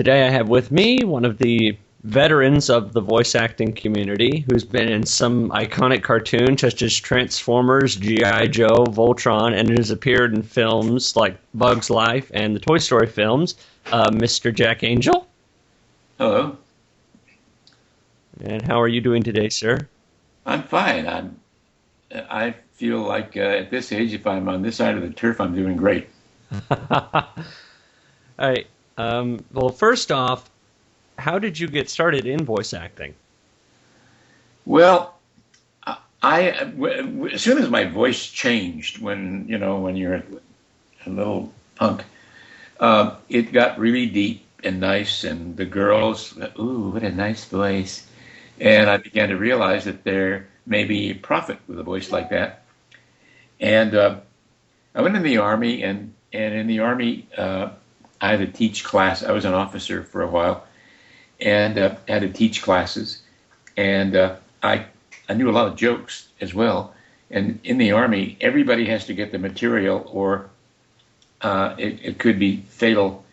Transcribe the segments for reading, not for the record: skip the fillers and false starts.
Today I have with me one of the veterans of the voice acting community who's been in some iconic cartoons such as Transformers, G.I. Joe, Voltron, and has appeared in films like Bug's Life and the Toy Story films, Mr. Jack Angel. Hello. And how are you doing today, sir? I'm fine. I feel like at this age, if I'm on this side of the turf, I'm doing great. All right. Well, first off, how did you get started in voice acting? Well, as soon as my voice changed, when you're a little punk, it got really deep and nice, and the girls, ooh, what a nice voice. And I began to realize that there may be profit with a voice like that. And I went in the Army, and in the Army, I had to teach class. I was an officer for a while, and had to teach classes. And I knew a lot of jokes as well. And in the Army, everybody has to get the material, or it could be fatal.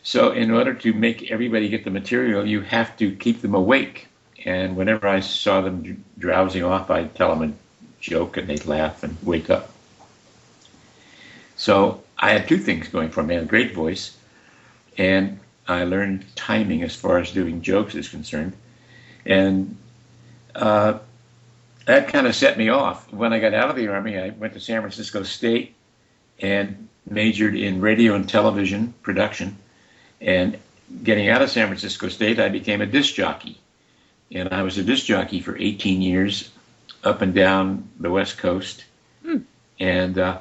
So in order to make everybody get the material, you have to keep them awake. And whenever I saw them drowsing off, I'd tell them a joke, and they'd laugh and wake up. So I had two things going for me. I had a great voice, and I learned timing as far as doing jokes is concerned. And that kind of set me off. When I got out of the Army, I went to San Francisco State and majored in radio and television production. And getting out of San Francisco State, I became a disc jockey. And I was a disc jockey for 18 years up and down the West Coast. And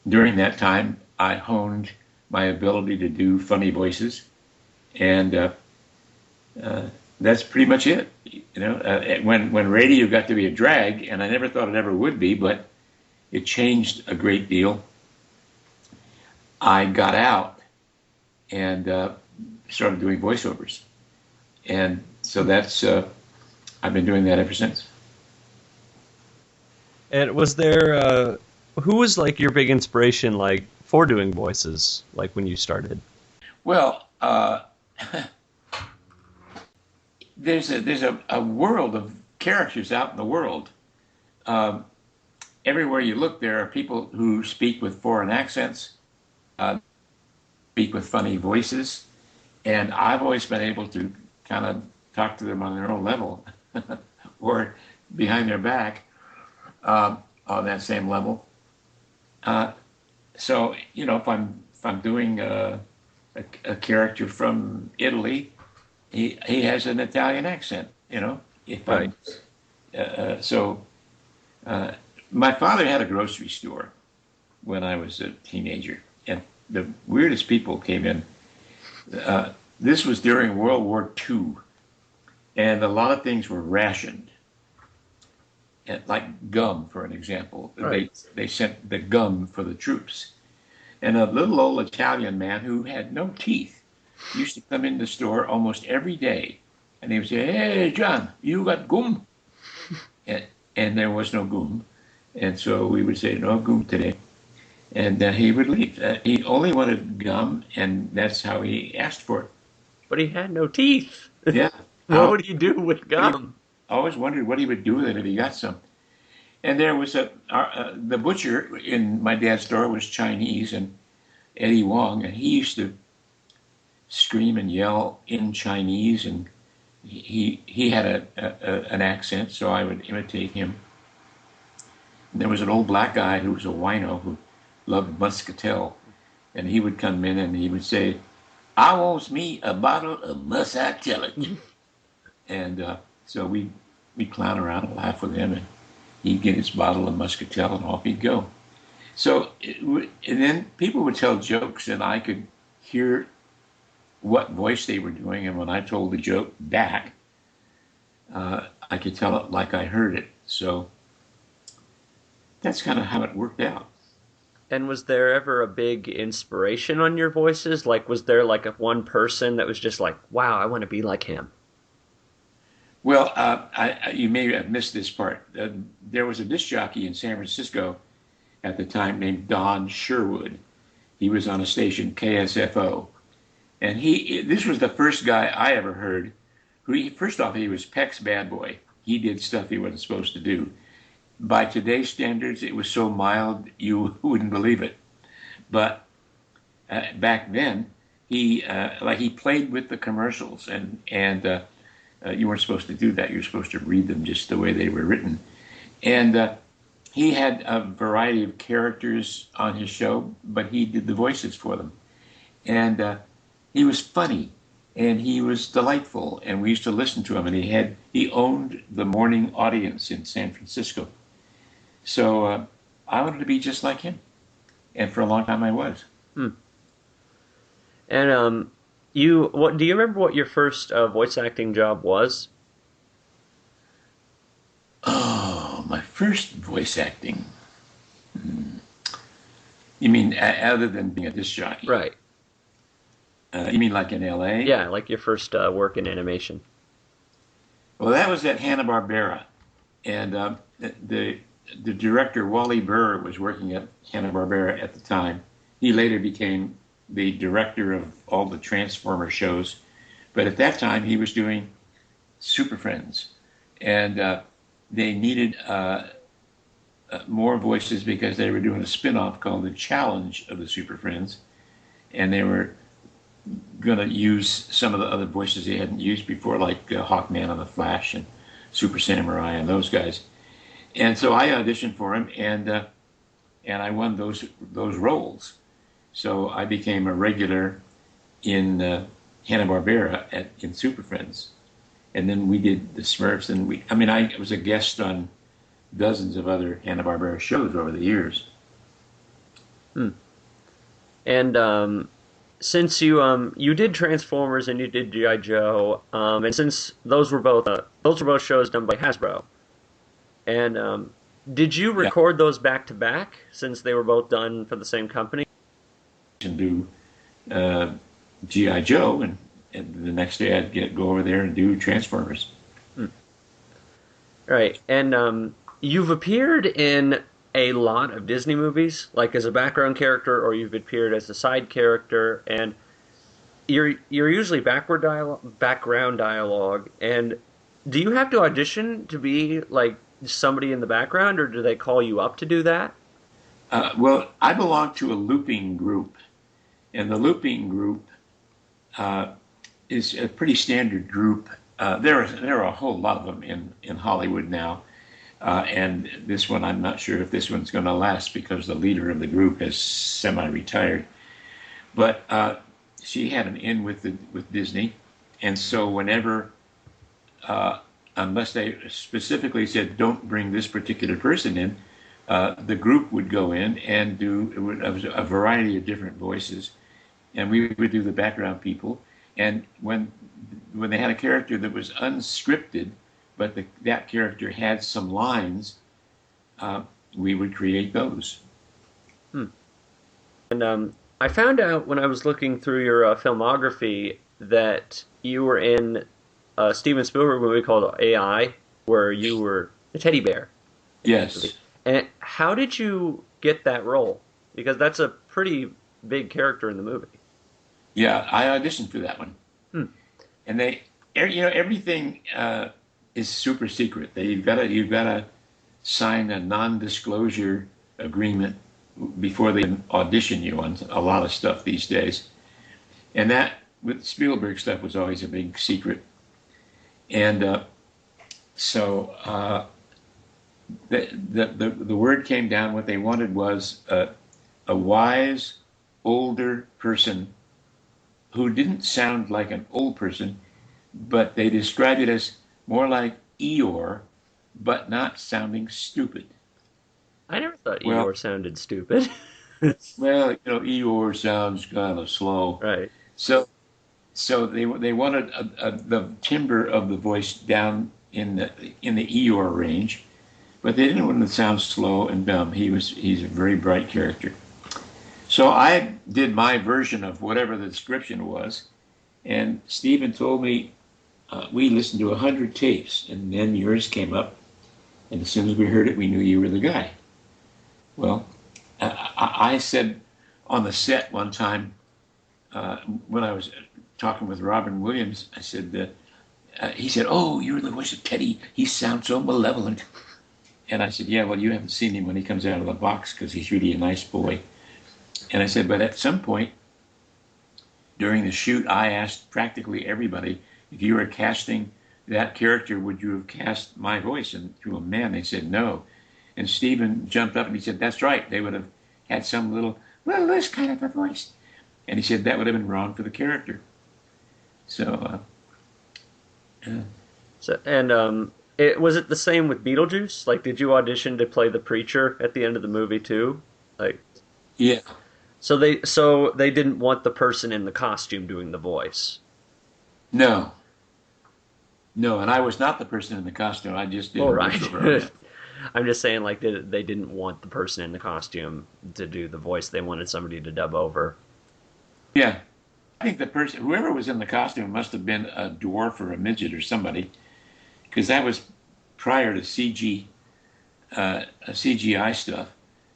during that time, I honed my ability to do funny voices. And that's pretty much it. When radio got to be a drag, and I never thought it ever would be, but it changed a great deal, I got out and started doing voiceovers. And so that's, I've been doing that ever since. And was there, who was like your big inspiration, like for doing voices, like when you started? Well, there's a world of characters out in the world. Everywhere you look, there are people who speak with foreign accents, speak with funny voices, and I've always been able to kind of talk to them on their own level or behind their back on that same level. So if I'm doing a character from Italy, he has an Italian accent. If Right. My father had a grocery store when I was a teenager, and the weirdest people came in. This was during World War II, and a lot of things were rationed. And like gum, for an example. Right. They sent the gum for the troops. And a little old Italian man who had no teeth used to come in the store almost every day. And he would say, "Hey, John, you got gum?" And there was no gum. And so we would say, "No gum today." And he would leave. He only wanted gum, and that's how he asked for it. But he had no teeth. Yeah. What would he do with gum? I always wondered what he would do with it if he got some. And there was the butcher in my dad's store was Chinese, and Eddie Wong, and he used to scream and yell in Chinese, and he had an accent, so I would imitate him. And there was an old black guy who was a wino who loved muscatel, and he would come in and he would say, "I wants me a bottle of muscatel." And so we clown around and laugh with him, and he'd get his bottle of muscatel, and off he'd go. So, and then people would tell jokes, and I could hear what voice they were doing, and when I told the joke back, I could tell it like I heard it. So that's kind of how it worked out. And was there ever a big inspiration on your voices? Like, was there like a one person that was just like, wow, I want to be like him? Well, you may have missed this part. There was a disc jockey in San Francisco at the time named Don Sherwood. He was on a station, KSFO, And this was the first guy I ever heard who, first off, he was Peck's bad boy. He did stuff he wasn't supposed to do. By today's standards, it was so mild you wouldn't believe it. But back then, he played with the commercials, and you weren't supposed to do that. You were supposed to read them just the way they were written. And he had a variety of characters on his show, but he did the voices for them. And he was funny, and he was delightful, and we used to listen to him. And he owned the morning audience in San Francisco. So I wanted to be just like him, and for a long time I was. And do you remember what your first voice acting job was? Oh, my first voice acting. You mean other than being a disc jockey? Right. You mean like in L.A.? Yeah, like your first work in animation. Well, that was at Hanna-Barbera, and the director Wally Burr was working at Hanna-Barbera at the time. He later became the director of all the Transformer shows, but at that time he was doing Super Friends, and they needed more voices because they were doing a spin-off called The Challenge of the Super Friends, and they were going to use some of the other voices they hadn't used before, like Hawkman on the Flash and Super Samurai and those guys. And so I auditioned for him, and I won those roles. So I became a regular in Hanna-Barbera in Super Friends, and then we did the Smurfs, and I was a guest on dozens of other Hanna-Barbera shows over the years. And since you did Transformers and you did G.I. Joe, and since those were both shows done by Hasbro, and did you record those back to back since they were both done for the same company? And do G.I. Joe, and the next day I'd go over there and do Transformers. Right, and you've appeared in a lot of Disney movies, like as a background character, or you've appeared as a side character, and you're usually background dialogue. And do you have to audition to be like somebody in the background, or do they call you up to do that? Well, I belong to a looping group, and the looping group is a pretty standard group. There are a whole lot of them in Hollywood now, and this one, I'm not sure if this one's going to last because the leader of the group has semi-retired. But she had an in with Disney, and so whenever, unless they specifically said don't bring this particular person in, the group would go in and do a variety of different voices, and we would do the background people. And when they had a character that was unscripted, but that character had some lines, we would create those. And I found out when I was looking through your filmography that you were in a Steven Spielberg movie called AI, where you were a teddy bear. Yes. And how did you get that role? Because that's a pretty big character in the movie. Yeah, I auditioned for that one. And everything is super secret. You've got to sign a non-disclosure agreement before they audition you on a lot of stuff these days. And that with Spielberg stuff was always a big secret. And so the word came down. What they wanted was a wise, older person who didn't sound like an old person, but they described it as more like Eeyore, but not sounding stupid. I never thought Eeyore sounded stupid. Well, Eeyore sounds kind of slow. Right. So they wanted the timbre of the voice down in the Eeyore range, but they didn't want it to sound slow and dumb. He's a very bright character. So I did my version of whatever the description was, and Stephen told me we listened to 100 tapes, and then yours came up, and as soon as we heard it, we knew you were the guy. Well, I said on the set one time when I was talking with Robin Williams. I said, he said, "Oh, you're the voice of Teddy. He sounds so malevolent." And I said, "Yeah, well, you haven't seen him when he comes out of the box because he's really a nice boy." And I said, "But at some point during the shoot, I asked practically everybody, if you were casting that character, would you have cast my voice?" And to a man, they said no. And Stephen jumped up and he said, "That's right. They would have had some little, well, this kind of a voice." And he said that would have been wrong for the character. So, was it the same with Beetlejuice? Like, did you audition to play the preacher at the end of the movie too? Like, yeah. So they didn't want the person in the costume doing the voice. No. No, and I was not the person in the costume. I just did. Oh, right. I'm just saying, like, they didn't want the person in the costume to do the voice. They wanted somebody to dub over. Yeah. I think the person, whoever was in the costume, must have been a dwarf or a midget or somebody, because that was prior to CGI stuff.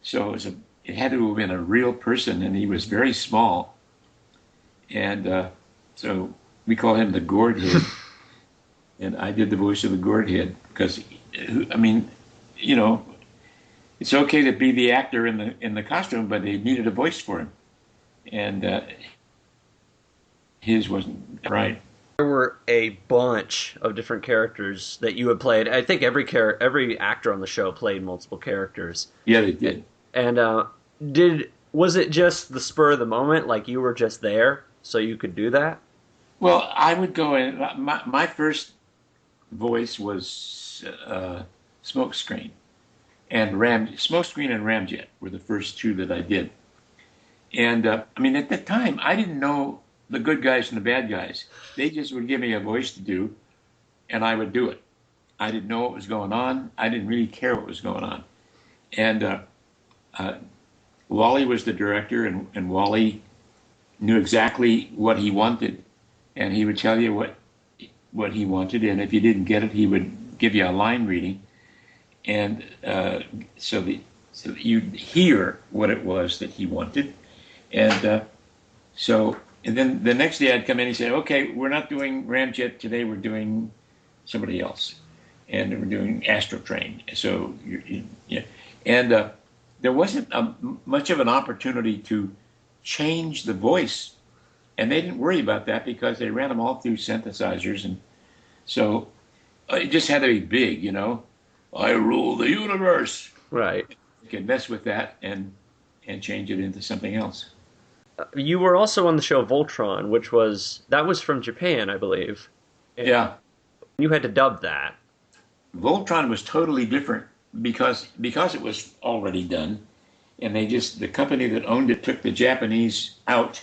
So it had to have been a real person, and he was very small. And so we call him the gourd head. And I did the voice of the gourd head because, I mean, you know, it's okay to be the actor in the costume, but they needed a voice for him, and his wasn't right. There were a bunch of different characters that you had played. I think every actor on the show played multiple characters. Yeah, they did. And was it just the spur of the moment, like you were just there, so you could do that? Well, I would go in. My first voice was Smokescreen and Smokescreen and Ramjet were the first two that I did. And I mean, at the time, I didn't know the good guys and the bad guys. They just would give me a voice to do, and I would do it. I didn't know what was going on. I didn't really care what was going on. And Wally was the director, and Wally knew exactly what he wanted, and he would tell you what he wanted, and if you didn't get it, he would give you a line reading, and so you'd hear what it was that he wanted, and and then the next day I'd come in and say, "Okay, we're not doing Ramjet today. We're doing somebody else, and we're doing Astrotrain." So yeah, and there wasn't much of an opportunity to change the voice, and they didn't worry about that because they ran them all through synthesizers, and so it just had to be big, you know. I rule the universe. Right. You can mess with that and change it into something else. You were also on the show Voltron, which was from Japan, I believe. And yeah. You had to dub that. Voltron was totally different because it was already done, and the company that owned it took the Japanese out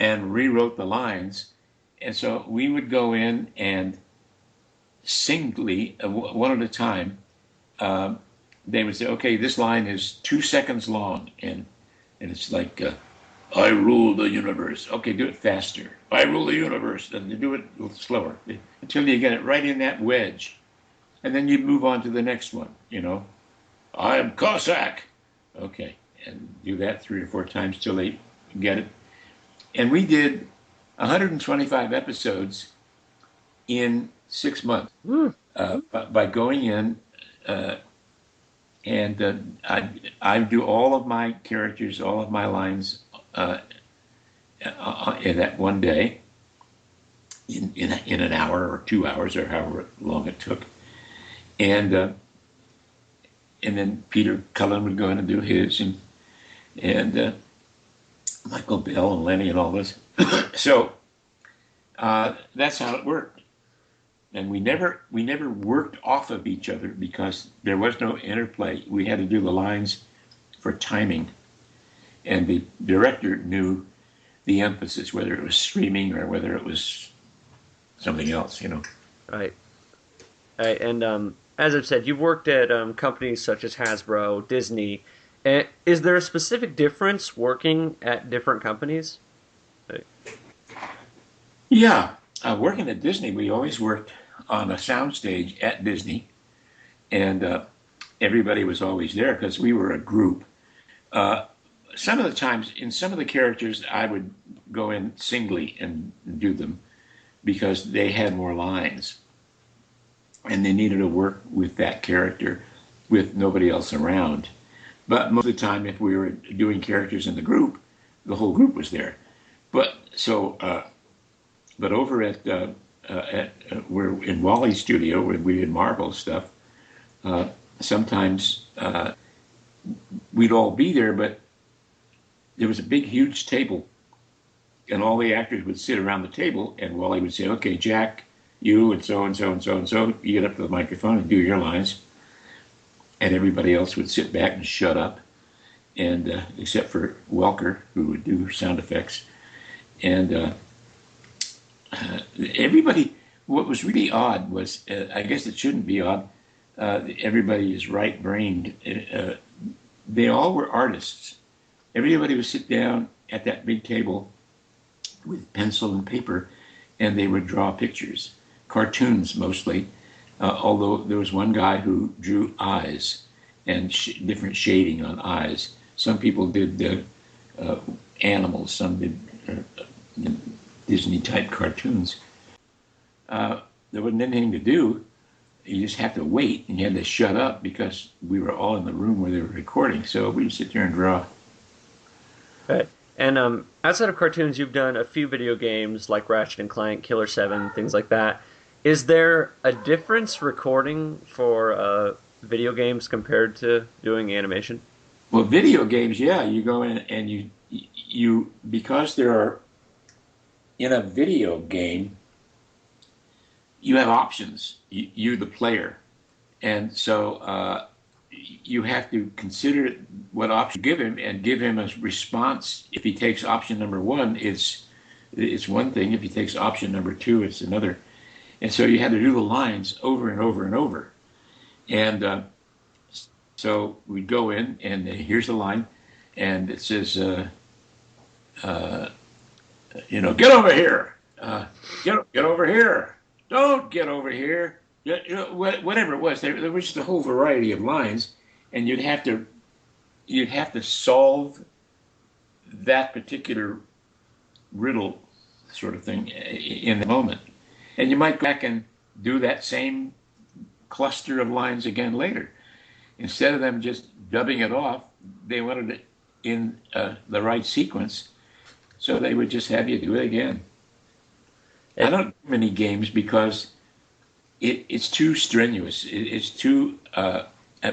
and rewrote the lines, and so we would go in and singly, one at a time, they would say, "Okay, this line is 2 seconds long," and it's like, "I rule the universe." Okay, do it faster. "I rule the universe." And you do it a little slower until you get it right in that wedge, and then you move on to the next one. You know, "I am Cossack." Okay, and do that 3 or 4 times till they get it. And we did 125 episodes in 6 months by going in, and I do all of my characters, all of my lines in that one day, in an hour or 2 hours or however long it took, and then Peter Cullen would go in and do his, and Michael Bell and Lenny and all this. So that's how it worked. And we never worked off of each other because there was no interplay. We had to do the lines for timing, and the director knew the emphasis, whether it was screaming or whether it was something else, you know. Right. And as I've said, you've worked at companies such as Hasbro, Disney. Is there a specific difference working at different companies? Yeah. Working at Disney, we always worked on a soundstage at Disney, and everybody was always there because we were a group. Some of the times, in some of the characters, I would go in singly and do them because they had more lines and they needed to work with that character with nobody else around. But most of the time, if we were doing characters in the group, the whole group was there. But so, but over at we're in Wally's studio where we did Marvel stuff. Sometimes we'd all be there, but there was a big, huge table, and all the actors would sit around the table, and Wally would say, "Okay, Jack, you and so and so and so and so, you get up to the microphone and do your lines," and everybody else would sit back and shut up, and except for Welker, who would do sound effects, and everybody. What was really odd was, I guess it shouldn't be odd. Everybody is right-brained. They all were artists. Everybody would sit down at that big table with pencil and paper, and they would draw pictures, cartoons mostly, although there was one guy who drew eyes and different shading on eyes. Some people did animals, some did Disney-type cartoons. There wasn't anything to do. You just had to wait, and you had to shut up because we were all in the room where they were recording, so we would sit there and draw. Right. And outside of cartoons, you've done a few video games like Ratchet and Clank, Killer 7, things like that. Is there a difference recording for video games compared to doing animation? Well, video games, yeah. You go in and you because there are, in a video game, you have options, you the player. And so you have to consider what option you give him and give him a response. If he takes option number one, it's one thing. If he takes option number two, it's another. And so you had to do the lines over and over and over. And so we'd go in, and here's the line, and it says, get over here. Get over here. Don't get over here. Whatever it was, there was just a whole variety of lines, and you'd have to solve that particular riddle, sort of thing, in the moment. And you might go back and do that same cluster of lines again later. Instead of them just dubbing it off, they wanted it in the right sequence, so they would just have you do it again. I don't do many games because it's too strenuous. It's too.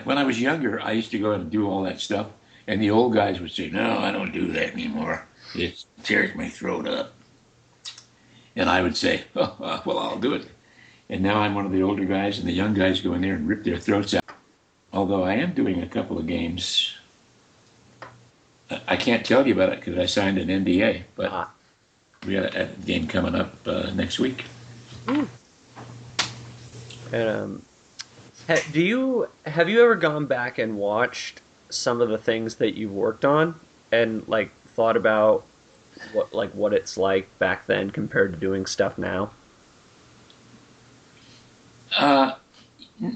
When I was younger, I used to go and do all that stuff, and the old guys would say, "No, I don't do that anymore. It tears my throat up." And I would say, "Oh, well, I'll do it." And now I'm one of the older guys, and the young guys go in there and rip their throats out. Although I am doing a couple of games. I can't tell you about it because I signed an NDA, but we got a game coming up next week. And have you ever gone back and watched some of the things that you've worked on and like thought about what it's like back then compared to doing stuff now?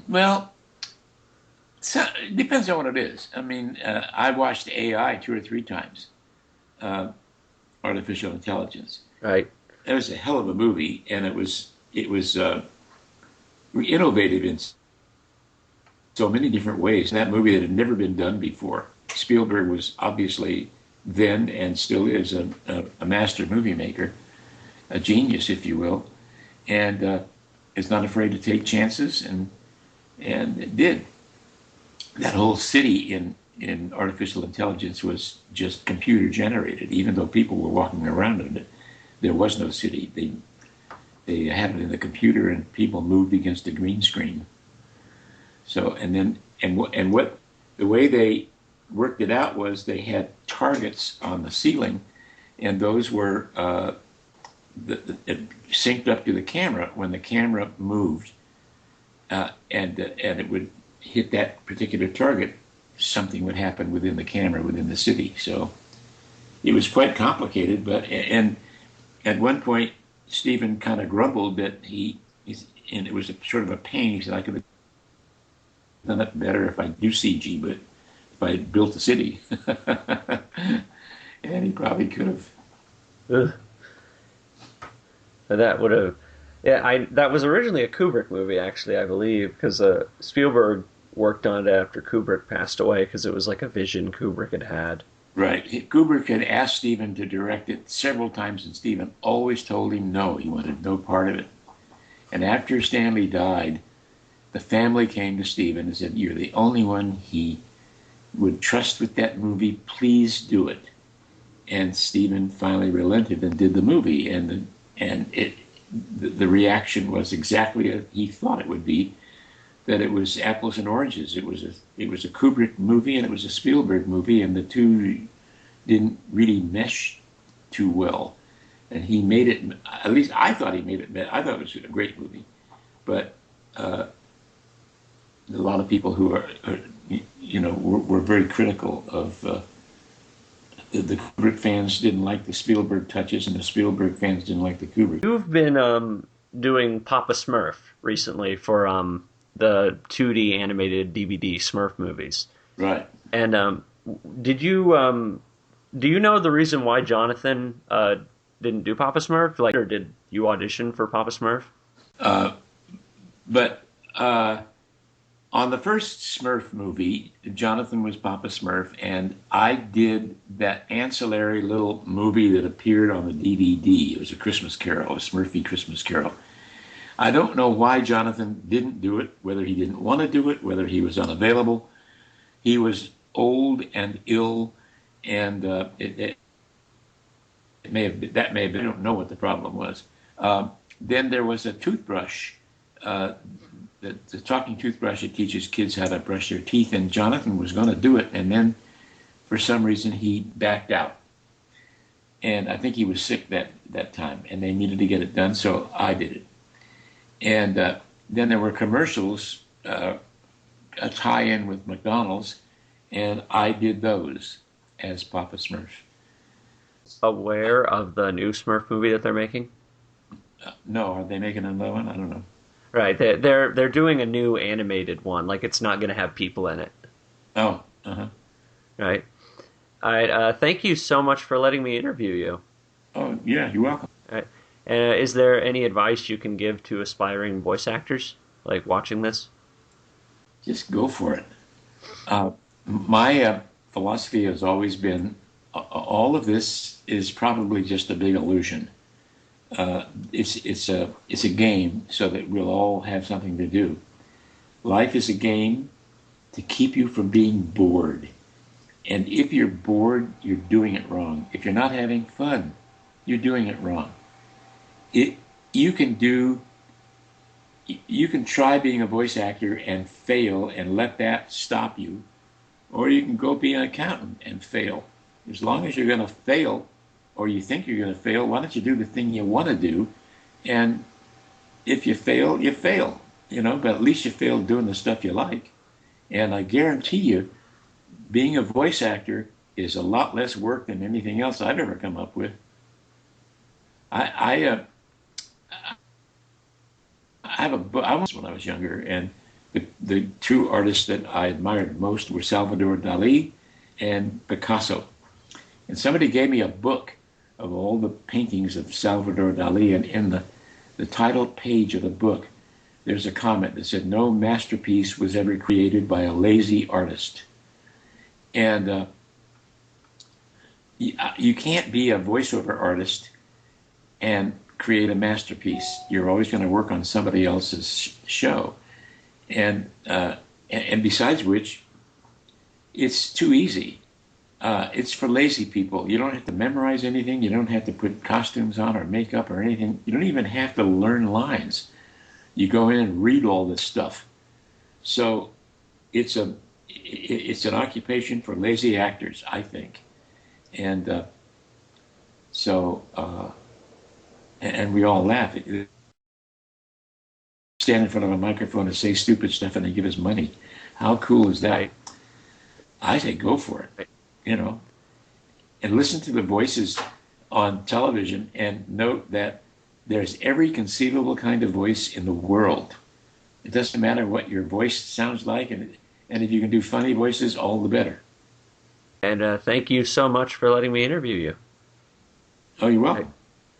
Well, it depends on what it is. I mean, I watched AI 2 or 3 times. Artificial intelligence. Right. It was a hell of a movie, and it was innovative in so many different ways. That movie that had never been done before. Spielberg was obviously then and still is a master movie maker, a genius, if you will, and is not afraid to take chances, and it did. That whole city in artificial intelligence was just computer generated, even though people were walking around in it. There was no city. They had it in the computer, and people moved against a green screen. So, what the way they worked it out was they had targets on the ceiling, and those were synced up to the camera. When the camera moved, and it would hit that particular target, something would happen within the camera within the city. So it was quite complicated. But and at one point, Stephen kind of grumbled that and it was sort of a pain. He said, "I could have done it better if I do CG, but if I built a city," and he probably could have. Ugh. That would have, yeah. That was originally a Kubrick movie, actually, I believe, because Spielberg worked on it after Kubrick passed away because it was like a vision Kubrick had had. Right. Kubrick had asked Steven to direct it several times, and Steven always told him no. He wanted no part of it. And after Stanley died, the family came to Steven and said, "You're the only one he would trust with that movie. Please do it." And Steven finally relented and did the movie, and the reaction was exactly as he thought it would be. That it was apples and oranges. It was a Kubrick movie and it was a Spielberg movie, and the two didn't really mesh too well. And he made it. At least I thought he made it. I thought it was a great movie, but a lot of people who were very critical of the Kubrick fans didn't like the Spielberg touches, and the Spielberg fans didn't like the Kubrick. You've been doing Papa Smurf recently for the 2D animated DVD Smurf movies. Right. And did you do you know the reason why Jonathan didn't do Papa Smurf? Like, or did you audition for Papa Smurf? But on the first Smurf movie, Jonathan was Papa Smurf, and I did that ancillary little movie that appeared on the DVD. It was a Christmas Carol, a Smurfy Christmas Carol. I don't know why Jonathan didn't do it, whether he didn't want to do it, whether he was unavailable. He was old and ill, and it may have been, that may have been, I don't know what the problem was. Then there was a toothbrush, the talking toothbrush that teaches kids how to brush their teeth, and Jonathan was going to do it, and then for some reason he backed out. And I think he was sick that time, and they needed to get it done, so I did it. And then there were commercials, a tie-in with McDonald's, and I did those as Papa Smurf. Aware of the new Smurf movie that they're making? No, are they making another one? I don't know. Right, they're doing a new animated one. Like, it's not going to have people in it. Oh, uh-huh. Right. All right. Thank you so much for letting me interview you. Oh, yeah, you're welcome. All right. Is there any advice you can give to aspiring voice actors, like watching this? Just go for it. My philosophy has always been all of this is probably just a big illusion. It's a game so that we'll all have something to do. Life is a game to keep you from being bored. And if you're bored, you're doing it wrong. If you're not having fun, you're doing it wrong. You can try being a voice actor and fail and let that stop you, or you can go be an accountant and fail. As long as you're going to fail, or you think you're going to fail, why don't you do the thing you want to do? And if you fail, you fail, but at least you failed doing the stuff you like. And I guarantee you, being a voice actor is a lot less work than anything else I've ever come up with. I have a book. I was when I was younger, and the two artists that I admired most were Salvador Dali and Picasso. And somebody gave me a book of all the paintings of Salvador Dali, and in the title page of the book, there's a comment that said, "No masterpiece was ever created by a lazy artist." And you can't be a voiceover artist and create a masterpiece. You're always going to work on somebody else's show. And besides which, it's too easy. It's for lazy people. You don't have to memorize anything. You don't have to put costumes on or makeup or anything. You don't even have to learn lines. You go in and read all this stuff. So it's an occupation for lazy actors, I think. And and we all laugh. Stand in front of a microphone and say stupid stuff and they give us money. How cool is that? Right. I say go for it, and listen to the voices on television and note that there's every conceivable kind of voice in the world. It doesn't matter what your voice sounds like, and if you can do funny voices, all the better. And thank you so much for letting me interview you. Oh, you're welcome.